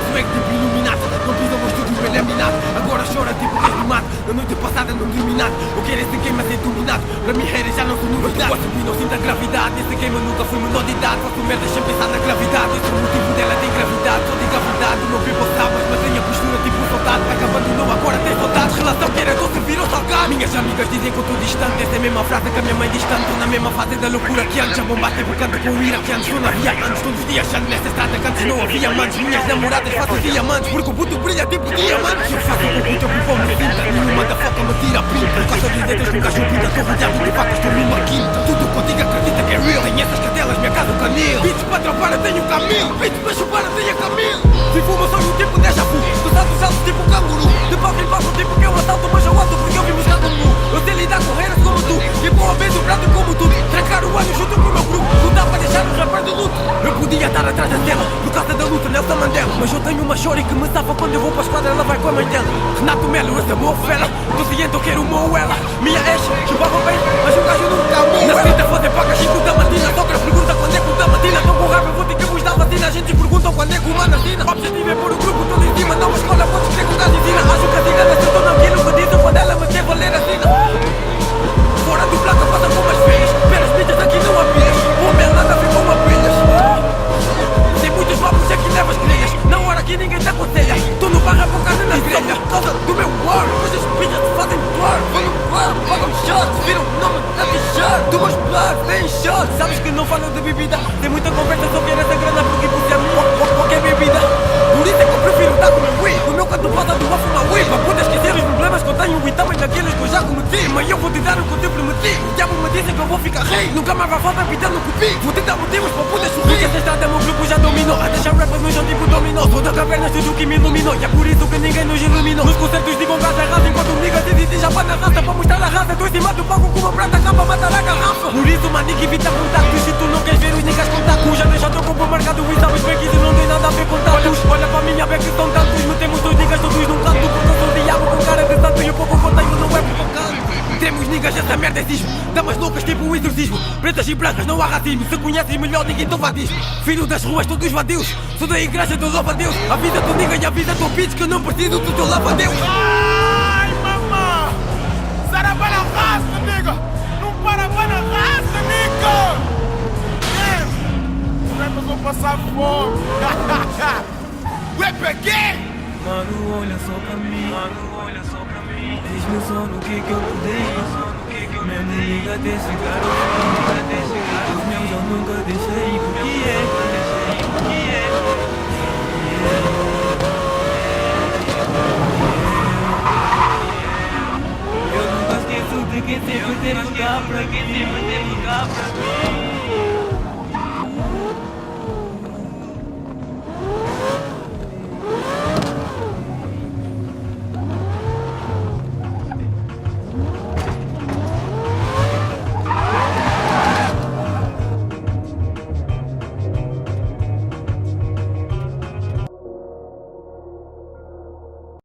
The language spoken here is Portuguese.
swag tipo iluminado. Não pisam o estúdio eliminado. Agora chora tipo queimado. Na noite passada não dominado. O que era esse game a ser dominado? Para mim haters já não sou novidade. Gosto de não sinto a gravidade. Esse game eu nunca fui menor de idade. Faço merda sem pensar na gravidade. Esse é o motivo dela tem gravidade. Só de gravidade. O meu people sabe, mas tenho a postura tipo um soldado. Acabando não, agora tem saudades. Relação que era doce virou salgado. Minhas amigas dizem que eu estou distante. Essa é a mesma frase que a minha mãe diz tanto. Na mesma fase da loucura que antes. A bomba sempre canta com ira que antes. Eu não havia antes. Todos os dias chando nessa estrada que antes não havia amantes. Minhas namoradas faço diamantes. Porque o puto brilha tipo diamantes. Eu faço com o puto, eu vivo me pinta. Nenhuma da foca me tira a pinta. Por causa dos dedos nunca chupita. Estou rodeado de facas, estou numa quinta. Tudo contigo acredita que é real. Tem essas cadelas, minha casa o canil. Beats para dropar eu tenho Camilo. Beats para chupar eu tenho Camilo. Se fumo sou um tipo déjà vu. Tu saltos altos tipo canguru. De pau em passo tipo que eu assalto. Mas eu ando porque eu vi buscar como nu. Eu sei lidar com reiras como tu. E com a vez o prato como tu. Trancar o ano junto com o meu grupo. Não dá para deixar os rappers do luto. Eu podia estar atrás da tela por causa da luta Nelson Mandela. Mas eu tenho uma chora que me safa quando eu vou para a esquadra. Ela vai com a mãe dela. Renato Melo, essa é boa fera. Tô ciente, eu quero uma ou ela. Minha ex, chupava bem, mas o gajo nunca amou. Na fita fazer paga, chico da matina. Sogra pergunta quando é que o da matina. Tô com raiva, vou ter que vos dar vacina. A gente pergunta quando é que o mano assina. O objetivo é pôr o grupo todo em cima. Não uma escola, podes crer que o gajo ensina. Acho que a cigana acertou naquilo que dizem quando ela me quer valer assina. Fora do placa passa com umas feias. Peras pintas aqui não há pilhas. O meu nada a ver com apilhas. Tem muitos papos aqui levas grelhas. Na hora que ninguém te aconselha. Tô no barra com carne na grelha. Por causa do meu war. Coisas pilhas te fazem war. Vão no bar, pagam shots. Viram o nome na t-shirt. Tu meus blood, vem shot. Sabes que não falo de bebida. Tem muita conversa sobre essa grana. Porque você é qualquer bebida. Por isso é que eu prefiro estar com o meu weed. O meu canto passa do off uma weed. Para poder esquecer os problemas que eu tenho. E também daqueles que eu já cometi. Mas eu vou te dar o que eu te prometi. O diabo me disse que eu vou ficar rei. Nunca mais vai faltar pitando cupi. Vou te dar motivos para poder sorrir. Essa estrada meu grupo já dominou. A deixar rappers no chão tipo dominó. Sou da caverna, tudo que me iluminou. E é por isso que ninguém nos iluminou. Nos concertos digam gás é raça. Enquanto liga de já vai na raça. Para mostrar a raça. Tô em cima do palco com uma prata cá para matar a garrafa. Por isso manique evita contatos. Se tu não queres ver os niggas contatos. Já deixa o teu corpo marcado. E sabes bem que isso não tem nada a ver com tatus. Olha para minha beca que são tantos. Metemos dois niggas todos num canto. Porque eu sou diabo com cara de santo. E o pouco que eu tenho não é porque eu canto. Temos niggas, essa merda é cismo. Damas loucas tipo um exorcismo. Pretas e brancas, não há racismo. Se conheces melhor, ninguém te vadis. Filho das ruas, todos vadios. Sou da igreja, tu louva a Deus. Avisa teu nigga e avisa teu bitch que eu não preciso do teu louva a Deus. Ai, mamã! Sarabana raça, nigga! Não parabana raça, nigga! Os rappers vão passar fome! Ué, peguei! Mano, olha só pra mim. Diz-me só no que eu mudei. Meu nigga desse garoto. Os meus eu nunca deixei. O que é?